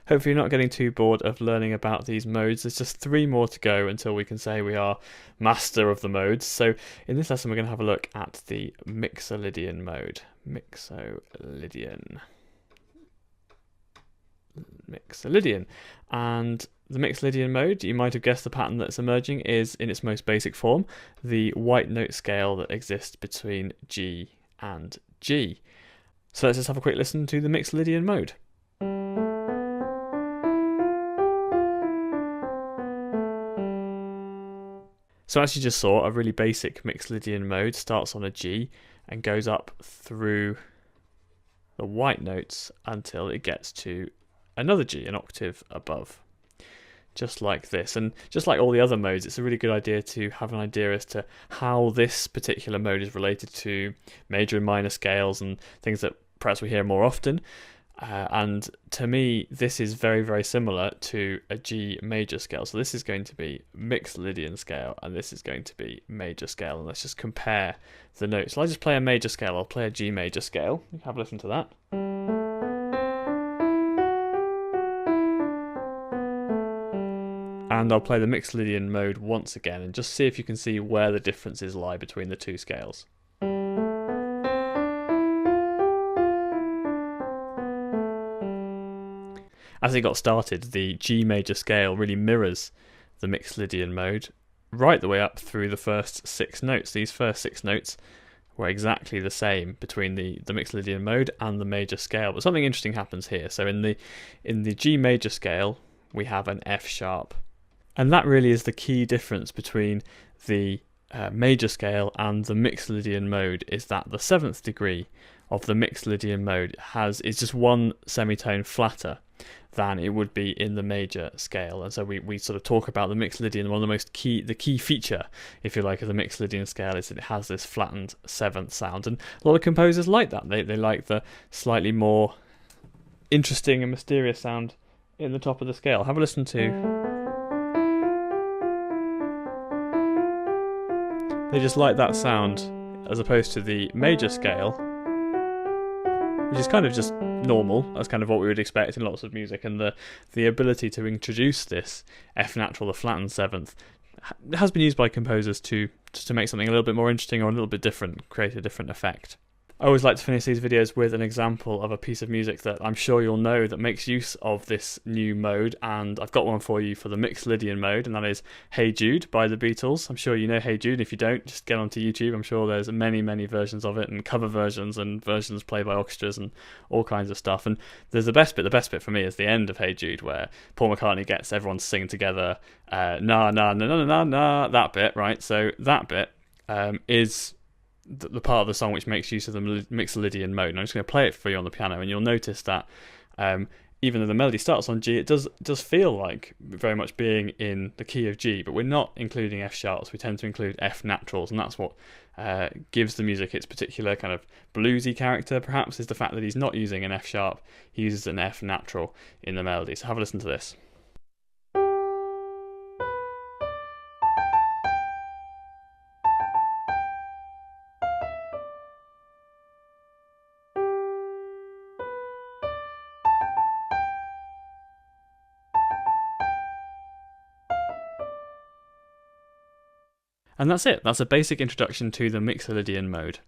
Hopefully you're not getting too bored of learning about these modes. There's just 3 more to go until we can say we are master of the modes. So in this lesson we're going to have a look at the Mixolydian mode. Mixolydian. And the Mixolydian mode, you might have guessed the pattern that's emerging is, in its most basic form, the white note scale that exists between G and G. So let's just have a quick listen to the Mixolydian mode. So as you just saw, a really basic Mixolydian mode starts on a G and goes up through the white notes until it gets to another G, an octave above. Just like this. And just like all the other modes, it's a really good idea to have an idea as to how this particular mode is related to major and minor scales and things that perhaps we hear more often. And to me, this is very, very similar to a G major scale. So this is going to be Mixolydian scale, and this is going to be major scale. And let's just compare the notes. So I'll just play a major scale. I'll play a G major scale. Have a listen to that. And I'll play the Mixolydian mode once again, and just see if you can see where the differences lie between the two scales. As it got started, the G major scale really mirrors the Mixolydian mode right the way up through the first 6 notes. These first 6 notes were exactly the same between the Mixolydian mode and the major scale. But something interesting happens here. So in the G major scale, we have an F sharp. And that really is the key difference between the major scale and the Mixolydian mode, is that the 7th degree of the Mixolydian mode is just 1 semitone flatter than it would be in the major scale. And so we sort of talk about the Mixolydian. One of the key feature, if you like, of the Mixolydian scale is that it has this flattened 7th sound, and a lot of composers like that. They like the slightly more interesting and mysterious sound in the top of the scale. Have a listen to. They just like that sound as opposed to the major scale, which is kind of just normal. That's kind of what we would expect in lots of music, and the ability to introduce this F natural, the flattened 7th, has been used by composers to make something a little bit more interesting or a little bit different, create a different effect. I always like to finish these videos with an example of a piece of music that I'm sure you'll know that makes use of this new mode, and I've got one for you for the Mixolydian mode, and that is Hey Jude by the Beatles. I'm sure you know Hey Jude. If you don't, just get onto YouTube. I'm sure there's many, many versions of it, and cover versions and versions played by orchestras and all kinds of stuff. And there's the best bit for me is the end of Hey Jude, where Paul McCartney gets everyone to sing together, na na na na na na na, that bit, right? So that bit is the part of the song which makes use of the Mixolydian mode. And I'm just going to play it for you on the piano, and you'll notice that even though the melody starts on G, it does feel like very much being in the key of G, but we're not including F sharps. We tend to include F naturals, and that's what gives the music its particular kind of bluesy character, perhaps, is the fact that he's not using an F sharp, he uses an F natural in the melody. So have a listen to this. And that's it. That's a basic introduction to the Mixolydian mode.